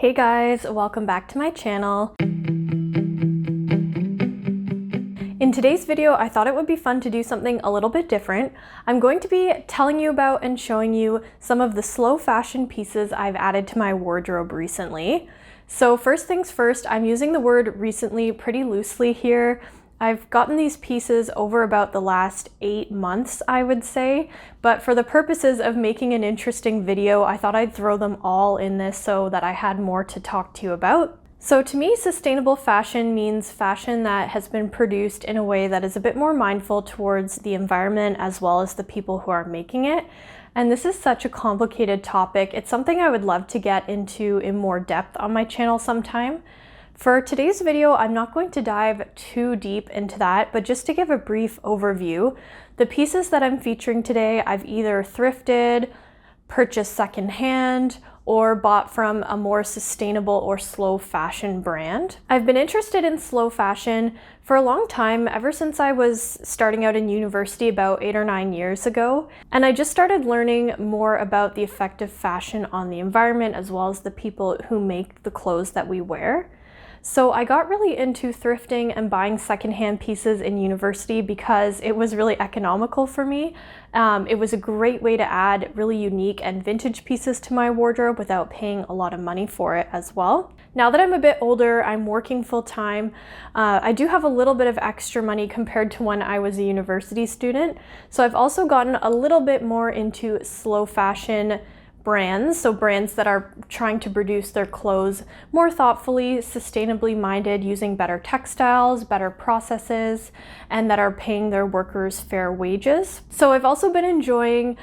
Hey guys, welcome back to my channel. In today's video, I thought it would be fun to do something a little bit different. I'm going to be telling you about and showing you some of the slow fashion pieces I've added to my wardrobe recently. So first things first, I'm using the word recently pretty loosely here. I've gotten these pieces over about the last 8 months, I would say, but for the purposes of making an interesting video, I thought I'd throw them all in this so that I had more to talk to you about. So to me, sustainable fashion means fashion that has been produced in a way that is a bit more mindful towards the environment as well as the people who are making it. And this is such a complicated topic. It's something I would love to get into in more depth on my channel sometime. For today's video, I'm not going to dive too deep into that, but just to give a brief overview, the pieces that I'm featuring today, I've either thrifted, purchased secondhand, or bought from a more sustainable or slow fashion brand. I've been interested in slow fashion for a long time, ever since I was starting out in university about 8 or 9 years ago. And I just started learning more about the effect of fashion on the environment as well as the people who make the clothes that we wear. So I got really into thrifting and buying secondhand pieces in university because it was really economical for me. It was a great way to add really unique and vintage pieces to my wardrobe without paying a lot of money for it as well. Now that I'm a bit older, I'm working full time. I do have a little bit of extra money compared to when I was a university student. So I've also gotten a little bit more into slow fashion brands, so brands that are trying to produce their clothes more thoughtfully, sustainably minded, using better textiles, better processes, and that are paying their workers fair wages. So I've also been enjoying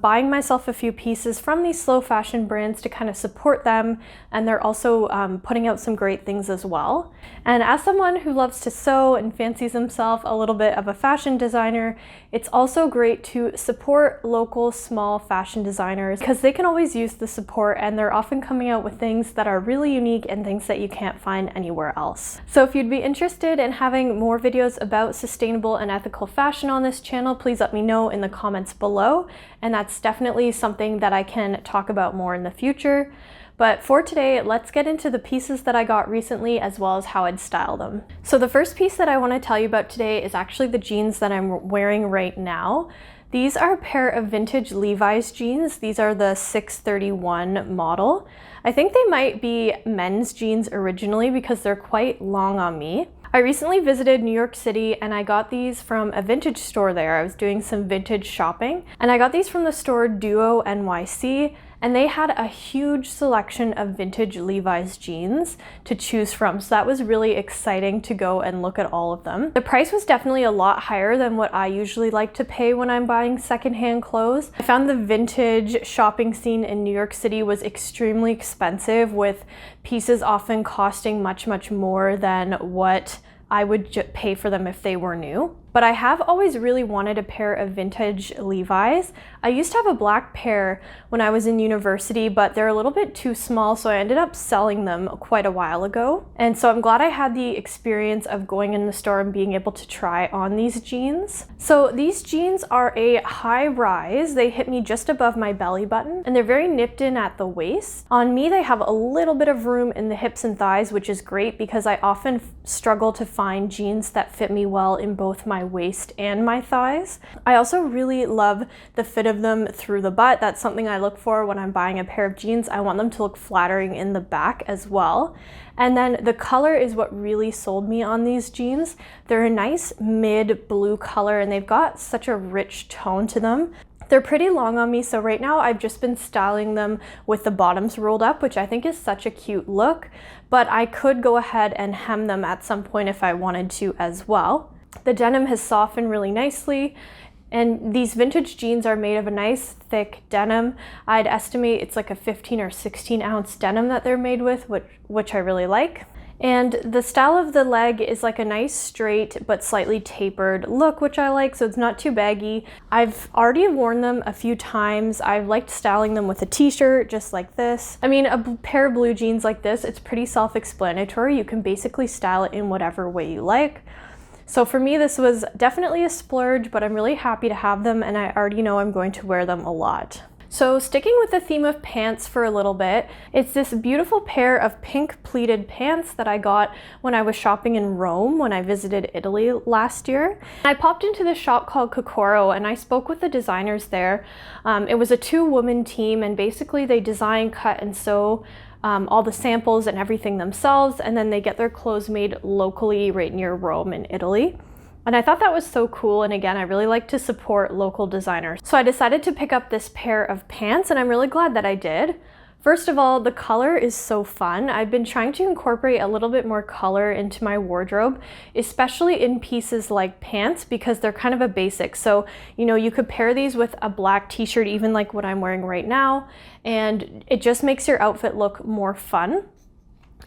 buying myself a few pieces from these slow fashion brands to kind of support them, and they're also putting out some great things as well. And as someone who loves to sew and fancies himself a little bit of a fashion designer, it's also great to support local small fashion designers because they can always use the support, and they're often coming out with things that are really unique and things that you can't find anywhere else. So if you'd be interested in having more videos about sustainable and ethical fashion on this channel, please let me know in the comments below, and that's definitely something that I can talk about more in the future. But for today, let's get into the pieces that I got recently as well as how I'd style them. So the first piece that I want to tell you about today is actually the jeans that I'm wearing right now. These are a pair of vintage Levi's jeans. These are the 631 model. I think they might be men's jeans originally because they're quite long on me. I recently visited New York City and I got these from a vintage store there. I was doing some vintage shopping and I got these from the store Duo NYC, and they had a huge selection of vintage Levi's jeans to choose from. So that was really exciting to go and look at all of them. The price was definitely a lot higher than what I usually like to pay when I'm buying secondhand clothes. I found the vintage shopping scene in New York City was extremely expensive, with pieces often costing much more than what I would pay for them if they were new. But I have always really wanted a pair of vintage Levi's. I used to have a black pair when I was in university, but they're a little bit too small, so I ended up selling them quite a while ago. And so I'm glad I had the experience of going in the store and being able to try on these jeans. So these jeans are a high rise. They hit me just above my belly button, and they're very nipped in at the waist. On me, they have a little bit of room in the hips and thighs, which is great because I often struggle to find jeans that fit me well in both my waist and my thighs. I also really love the fit of them through the butt. That's something I look for when I'm buying a pair of jeans. I want them to look flattering in the back as well. And then the color is what really sold me on these jeans. They're a nice mid blue color and they've got such a rich tone to them. They're pretty long on me, so right now I've just been styling them with the bottoms rolled up, which I think is such a cute look, but I could go ahead and hem them at some point if I wanted to as well. The denim has softened really nicely, and these vintage jeans are made of a nice thick denim. I'd estimate it's like a 15 or 16 ounce denim that they're made with, which I really like. And the style of the leg is like a nice straight but slightly tapered look, which I like, so it's not too baggy. I've already worn them a few times. I've liked styling them with a t-shirt just like this. I mean, a pair of blue jeans like this, it's pretty self-explanatory. You can basically style it in whatever way you like. So for me, this was definitely a splurge, but I'm really happy to have them and I already know I'm going to wear them a lot. So sticking with the theme of pants for a little bit, it's this beautiful pair of pink pleated pants that I got when I was shopping in Rome when I visited Italy last year. I popped into this shop called Kokoro and I spoke with the designers there. It was a 2-woman team, and basically they design, cut, and sew all the samples and everything themselves, and then they get their clothes made locally right near Rome in Italy. And I thought that was so cool, and again, I really like to support local designers. So I decided to pick up this pair of pants, and I'm really glad that I did. First of all, the color is so fun. I've been trying to incorporate a little bit more color into my wardrobe, especially in pieces like pants, because they're kind of a basic. So, you know, you could pair these with a black t-shirt, even like what I'm wearing right now, and it just makes your outfit look more fun.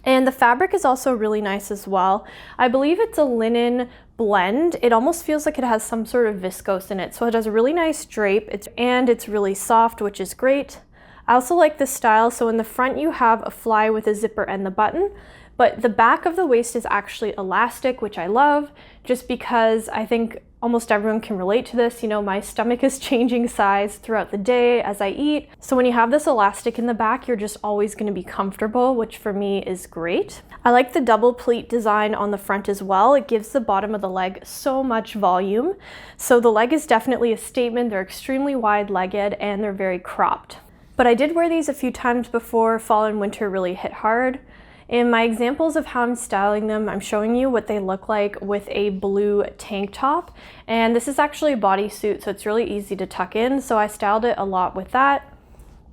And the fabric is also really nice as well. I believe it's a linen blend. It almost feels like it has some sort of viscose in it. So it has a really nice drape, and it's really soft, which is great. I also like this style. So in the front you have a fly with a zipper and the button, but the back of the waist is actually elastic, which I love, just because I think almost everyone can relate to this. You know, my stomach is changing size throughout the day as I eat. So when you have this elastic in the back, you're just always going to be comfortable, which for me is great. I like the double pleat design on the front as well. It gives the bottom of the leg so much volume. So the leg is definitely a statement. They're extremely wide-legged and they're very cropped. But I did wear these a few times before fall and winter really hit hard. In my examples of how I'm styling them, I'm showing you what they look like with a blue tank top. And this is actually a bodysuit, so it's really easy to tuck in. So I styled it a lot with that.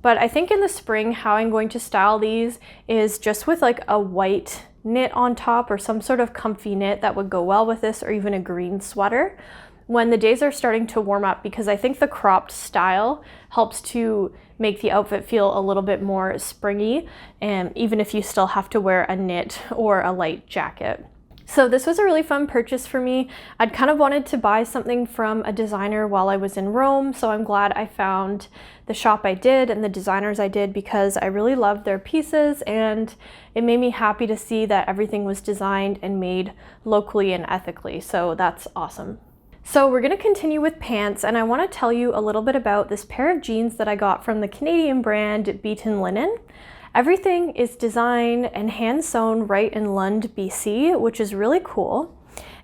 But I think in the spring, how I'm going to style these is just with like a white knit on top or some sort of comfy knit that would go well with this, or even a green sweater when the days are starting to warm up, because I think the cropped style helps to make the outfit feel a little bit more springy, and even if you still have to wear a knit or a light jacket. So this was a really fun purchase for me. I'd kind of wanted to buy something from a designer while I was in Rome, so I'm glad I found the shop I did and the designers I did, because I really loved their pieces, and it made me happy to see that everything was designed and made locally and ethically, so that's awesome. So we're going to continue with pants, and I want to tell you a little bit about this pair of jeans that I got from the Canadian brand Beaten Linen. Everything is designed and hand sewn right in Lund, BC, which is really cool.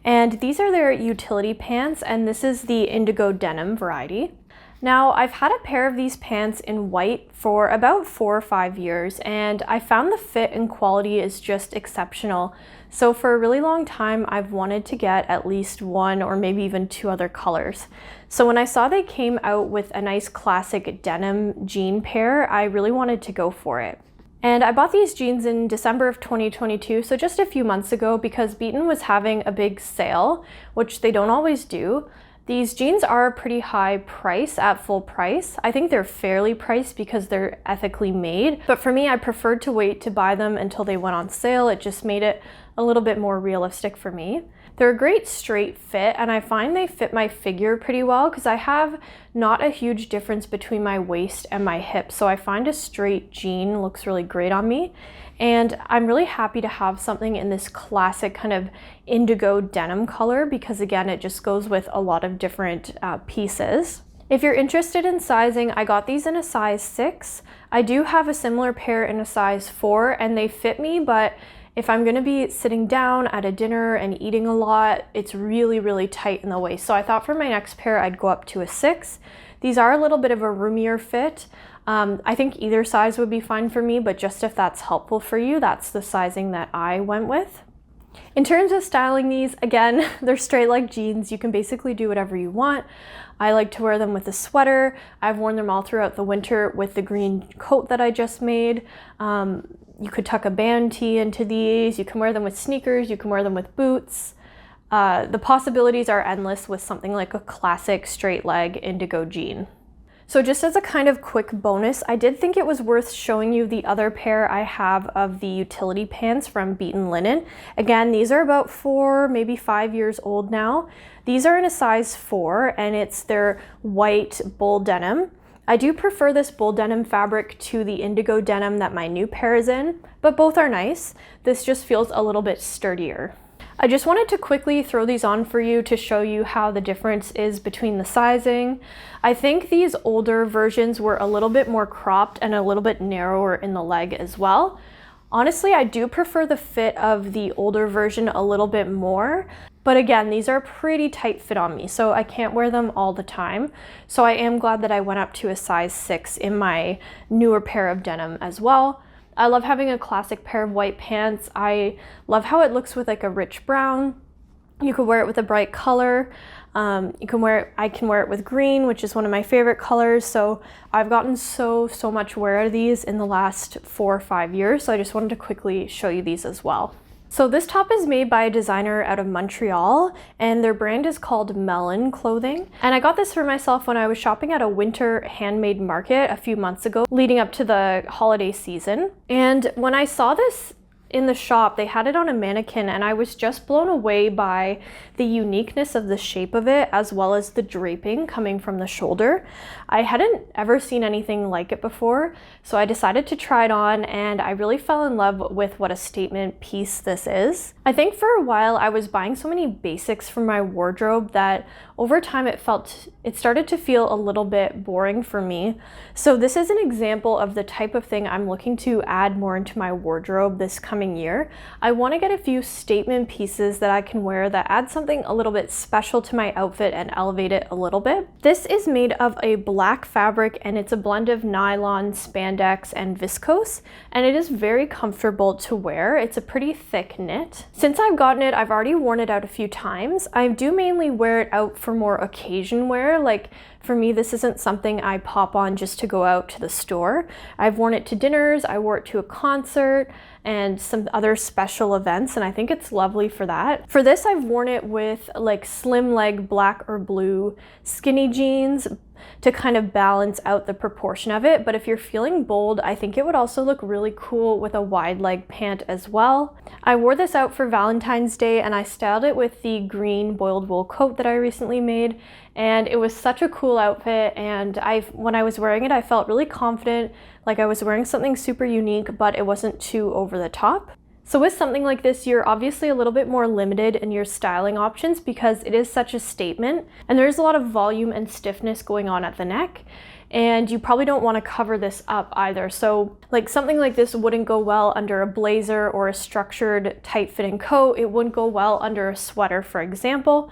And these are their utility pants, and this is the indigo denim variety. Now, I've had a pair of these pants in white for about 4 or 5 years, and I found the fit and quality is just exceptional. So for a really long time, I've wanted to get at least 1 or maybe even 2 other colors. So when I saw they came out with a nice classic denim jean pair, I really wanted to go for it. And I bought these jeans in December of 2022, so just a few months ago, because Beaten was having a big sale, which they don't always do. These jeans are a pretty high price at full price. I think they're fairly priced because they're ethically made, but for me, I preferred to wait to buy them until they went on sale. It just made it a little bit more realistic for me. They're a great straight fit, and I find they fit my figure pretty well because I have not a huge difference between my waist and my hips, so I find a straight jean looks really great on me. And I'm really happy to have something in this classic kind of indigo denim color, because again, it just goes with a lot of different pieces. If you're interested in sizing, I got these in a size 6. I do have a similar pair in a size 4, and they fit me, but if I'm gonna be sitting down at a dinner and eating a lot, it's really, really tight in the waist. So I thought for my next pair, I'd go up to a 6. These are a little bit of a roomier fit. I think either size would be fine for me, but just if that's helpful for you, that's the sizing that I went with. In terms of styling these, again, they're straight leg jeans. You can basically do whatever you want. I like to wear them with a sweater. I've worn them all throughout the winter with the green coat that I just made. You could tuck a band tee into these. You can wear them with sneakers. You can wear them with boots. The possibilities are endless with something like a classic straight leg indigo jean. So just as a kind of quick bonus, I did think it was worth showing you the other pair I have of the utility pants from Beaten Linen. Again, these are about 4, maybe 5 years old now. These are in a size 4, and it's their white bull denim. I do prefer this bull denim fabric to the indigo denim that my new pair is in, but both are nice. This just feels a little bit sturdier. I just wanted to quickly throw these on for you to show you how the difference is between the sizing. I think these older versions were a little bit more cropped and a little bit narrower in the leg as well. Honestly, I do prefer the fit of the older version a little bit more, but again, these are a pretty tight fit on me, so I can't wear them all the time. So I am glad that I went up to a size 6 in my newer pair of denim as well. I love having a classic pair of white pants. I love how it looks with like a rich brown. You could wear it with a bright color. I can wear it with green, which is one of my favorite colors. So I've gotten so much wear out of these in the last 4 or 5 years. So I just wanted to quickly show you these as well. So this top is made by a designer out of Montreal, and their brand is called Melon Clothing. And I got this for myself when I was shopping at a winter handmade market a few months ago, leading up to the holiday season. And when I saw this in the shop, they had it on a mannequin, and I was just blown away by the uniqueness of the shape of it, as well as the draping coming from the shoulder. I hadn't ever seen anything like it before, so I decided to try it on, and I really fell in love with what a statement piece this is. I think for a while I was buying so many basics for my wardrobe that over time it started to feel a little bit boring for me. So this is an example of the type of thing I'm looking to add more into my wardrobe this coming year. I want to get a few statement pieces that I can wear that add something a little bit special to my outfit and elevate it a little bit. This is made of a black fabric, and it's a blend of nylon, spandex, and viscose, and it is very comfortable to wear. It's a pretty thick knit. Since I've gotten it, I've already worn it out a few times. I do mainly wear it out for more occasion wear. Like for me, this isn't something I pop on just to go out to the store. I've worn it to dinners, I wore it to a concert, and some other special events, and I think it's lovely for that. For this, I've worn it with like slim leg black or blue skinny jeans to kind of balance out the proportion of it. But if you're feeling bold, I think it would also look really cool with a wide leg pant as well. I wore this out for Valentine's Day, and I styled it with the green boiled wool coat that I recently made, and it was such a cool outfit. And when I was wearing it, I felt really confident, like I was wearing something super unique, but it wasn't too over the top. So with something like this, you're obviously a little bit more limited in your styling options because it is such a statement, and there's a lot of volume and stiffness going on at the neck, and you probably don't want to cover this up either. So like something like this wouldn't go well under a blazer or a structured tight-fitting coat. It wouldn't go well under a sweater, for example.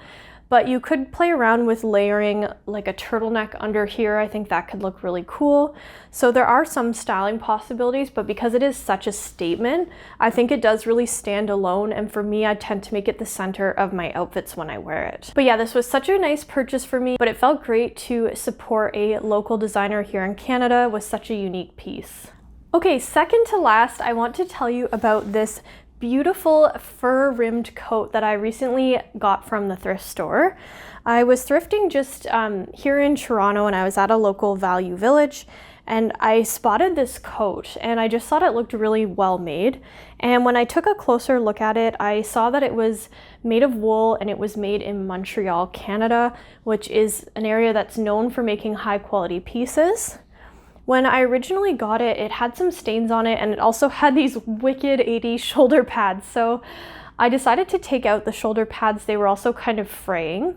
But you could play around with layering like a turtleneck under here. I think that could look really cool. So there are some styling possibilities, but because it is such a statement, I think it does really stand alone. And for me, I tend to make it the center of my outfits when I wear it. But yeah, this was such a nice purchase for me, but it felt great to support a local designer here in Canada with such a unique piece. Okay, second to last, I want to tell you about this beautiful fur rimmed coat that I recently got from the thrift store. I was thrifting just here in Toronto, and I was at a local Value Village, and I spotted this coat, and I just thought it looked really well made. And when I took a closer look at it, I saw that it was made of wool, and it was made in Montreal, Canada, which is an area that's known for making high quality pieces. When I originally got it, it had some stains on it, and it also had these wicked 80s shoulder pads. So I decided to take out the shoulder pads. They were also kind of fraying.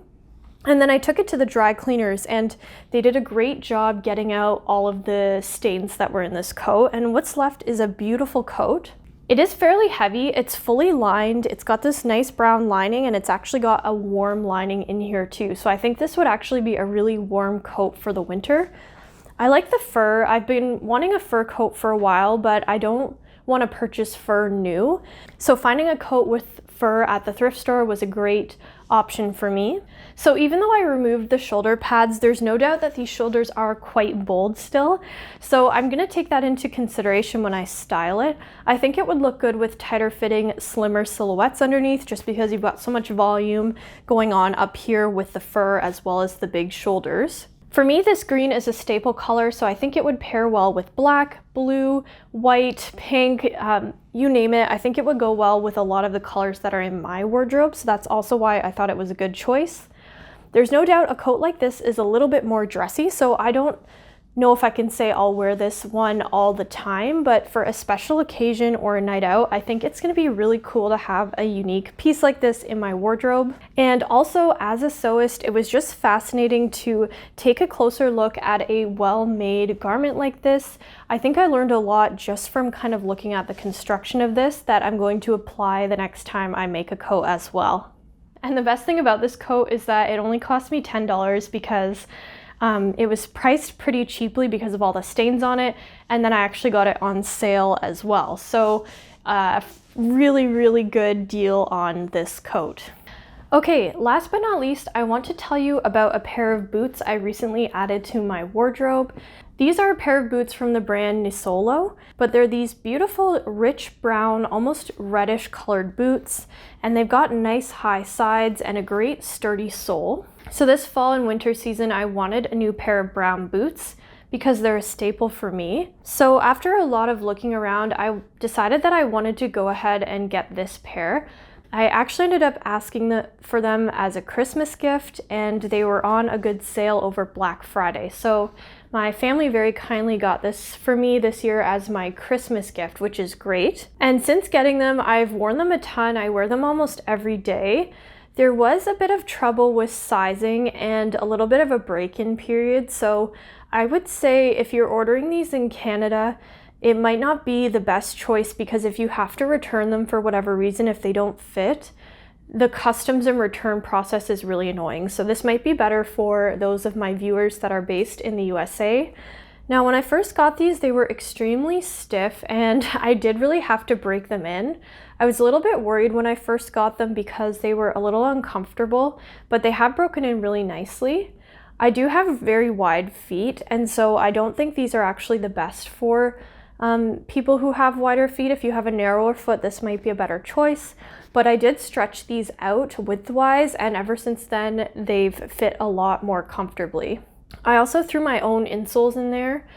And then I took it to the dry cleaners, and they did a great job getting out all of the stains that were in this coat. And what's left is a beautiful coat. It is fairly heavy. It's fully lined. It's got this nice brown lining, and it's actually got a warm lining in here too. So I think this would actually be a really warm coat for the winter. I like the fur. I've been wanting a fur coat for a while, but I don't want to purchase fur new. So finding a coat with fur at the thrift store was a great option for me. So even though I removed the shoulder pads, there's no doubt that these shoulders are quite bold still. So I'm going to take that into consideration when I style it. I think it would look good with tighter fitting, slimmer silhouettes underneath, just because you've got so much volume going on up here with the fur as well as the big shoulders. For me, this green is a staple color, so I think it would pair well with black, blue, white, pink, you name it. I think it would go well with a lot of the colors that are in my wardrobe, so that's also why I thought it was a good choice. There's no doubt a coat like this is a little bit more dressy, so I don't know if I can say I'll wear this one all the time, but for a special occasion or a night out, I think it's going to be really cool to have a unique piece like this in my wardrobe. And also, as a sewist, it was just fascinating to take a closer look at a well-made garment like this. I think I learned a lot just from kind of looking at the construction of this that I'm going to apply the next time I make a coat as well. And the best thing about this coat is that it only cost me $10 because it was priced pretty cheaply because of all the stains on it, and then I actually got it on sale as well. So really, really good deal on this coat. Okay, last but not least, I want to tell you about a pair of boots I recently added to my wardrobe. These are a pair of boots from the brand Nisolo, but they're these beautiful rich brown, almost reddish colored boots, and they've got nice high sides and a great sturdy sole. So this fall and winter season, I wanted a new pair of brown boots because they're a staple for me. So after a lot of looking around, I decided that I wanted to go ahead and get this pair. I actually ended up asking for them as a Christmas gift, and they were on a good sale over Black Friday. So my family very kindly got this for me this year as my Christmas gift, which is great. And since getting them, I've worn them a ton. I wear them almost every day. There was a bit of trouble with sizing and a little bit of a break-in period. So I would say if you're ordering these in Canada, it might not be the best choice, because if you have to return them for whatever reason, if they don't fit, the customs and return process is really annoying. So this might be better for those of my viewers that are based in the USA. Now, when I first got these, they were extremely stiff and I did really have to break them in. I was a little bit worried when I first got them because they were a little uncomfortable, but they have broken in really nicely. I do have very wide feet, and so I don't think these are actually the best for people who have wider feet. If you have a narrower foot, this might be a better choice, but I did stretch these out width-wise, and ever since then, they've fit a lot more comfortably. I also threw my own insoles in there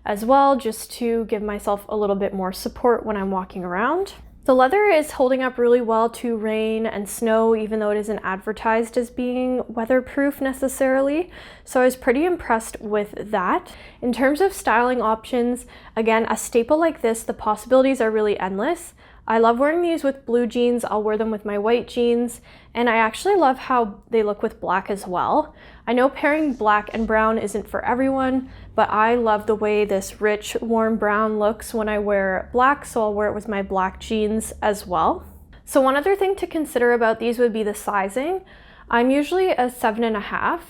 as well, just to give myself a little bit more support when I'm walking around. The leather is holding up really well to rain and snow, even though it isn't advertised as being weatherproof necessarily. So I was pretty impressed with that. In terms of styling options, again, a staple like this, the possibilities are really endless. I love wearing these with blue jeans. I'll wear them with my white jeans, and I actually love how they look with black as well. I know pairing black and brown isn't for everyone, but I love the way this rich, warm brown looks when I wear black, so I'll wear it with my black jeans as well. So one other thing to consider about these would be the sizing. I'm usually a 7.5.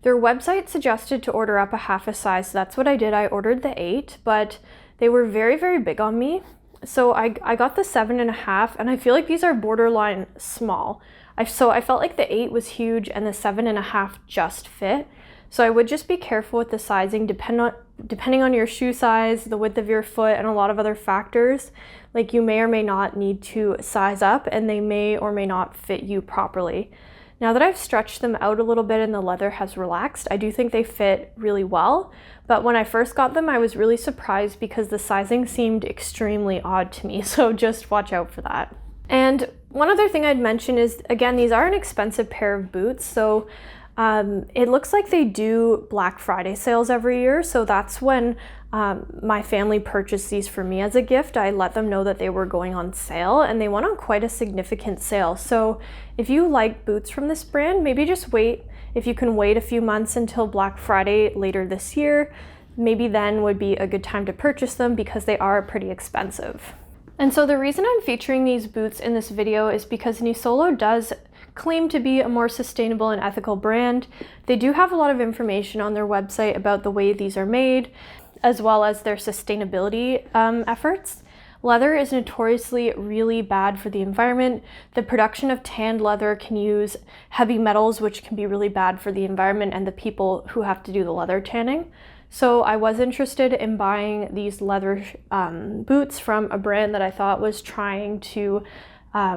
Their website suggested to order up a half a size, so that's what I did. I ordered the 8, but they were very, very big on me. So I got the 7.5, and I feel like these are borderline small. So I felt like the 8 was huge and the 7.5 just fit. So I would just be careful with the sizing, depending on your shoe size, the width of your foot, and a lot of other factors. Like, you may or may not need to size up, and they may or may not fit you properly. Now that I've stretched them out a little bit and the leather has relaxed, I do think they fit really well. But when I first got them, I was really surprised because the sizing seemed extremely odd to me. So just watch out for that. And one other thing I'd mention is, again, these are an expensive pair of boots. So it looks like they do Black Friday sales every year. So that's when my family purchased these for me as a gift. I let them know that they were going on sale, and they went on quite a significant sale. So if you like boots from this brand, maybe just wait. If you can wait a few months until Black Friday later this year, maybe then would be a good time to purchase them, because they are pretty expensive. And so the reason I'm featuring these boots in this video is because Nisolo does claim to be a more sustainable and ethical brand. They do have a lot of information on their website about the way these are made, as well as their sustainability efforts. Leather is notoriously really bad for the environment. The production of tanned leather can use heavy metals, which can be really bad for the environment and the people who have to do the leather tanning. So I was interested in buying these leather boots from a brand that I thought was trying to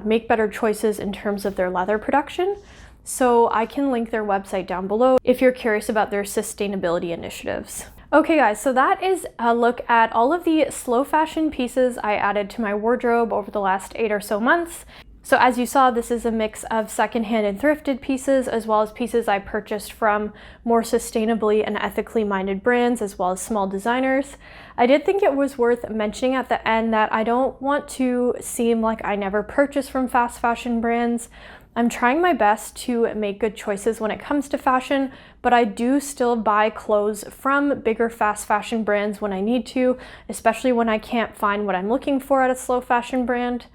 make better choices in terms of their leather production. So I can link their website down below if you're curious about their sustainability initiatives. Okay guys, so that is a look at all of the slow fashion pieces I added to my wardrobe over the last 8 or so months. So as you saw, this is a mix of secondhand and thrifted pieces, as well as pieces I purchased from more sustainably and ethically minded brands, as well as small designers. I did think it was worth mentioning at the end that I don't want to seem like I never purchase from fast fashion brands. I'm trying my best to make good choices when it comes to fashion, but I do still buy clothes from bigger fast fashion brands when I need to, especially when I can't find what I'm looking for at a slow fashion brand.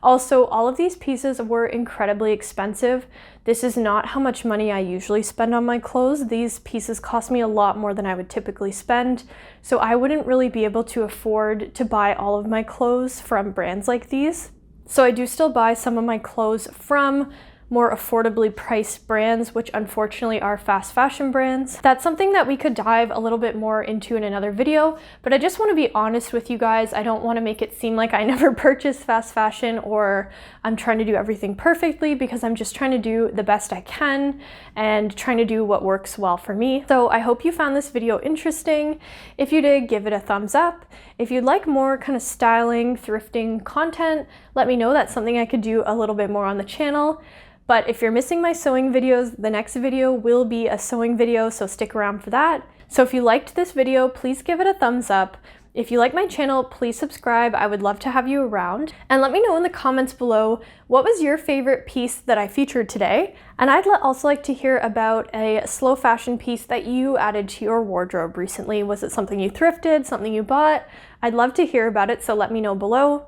Also, all of these pieces were incredibly expensive. This is not how much money I usually spend on my clothes. These pieces cost me a lot more than I would typically spend, so I wouldn't really be able to afford to buy all of my clothes from brands like these. So I do still buy some of my clothes from more affordably priced brands, which unfortunately are fast fashion brands. That's something that we could dive a little bit more into in another video, but I just want to be honest with you guys. I don't want to make it seem like I never purchase fast fashion or I'm trying to do everything perfectly, because I'm just trying to do the best I can and trying to do what works well for me. So I hope you found this video interesting. If you did, give it a thumbs up. If you'd like more kind of styling, thrifting content, let me know. That's something I could do a little bit more on the channel. But if you're missing my sewing videos, the next video will be a sewing video, so stick around for that. So if you liked this video, please give it a thumbs up. If you like my channel, please subscribe. I would love to have you around. And let me know in the comments below, what was your favorite piece that I featured today? And I'd also like to hear about a slow fashion piece that you added to your wardrobe recently. Was it something you thrifted, something you bought? I'd love to hear about it, so let me know below.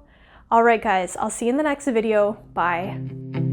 All right, guys, I'll see you in the next video. Bye.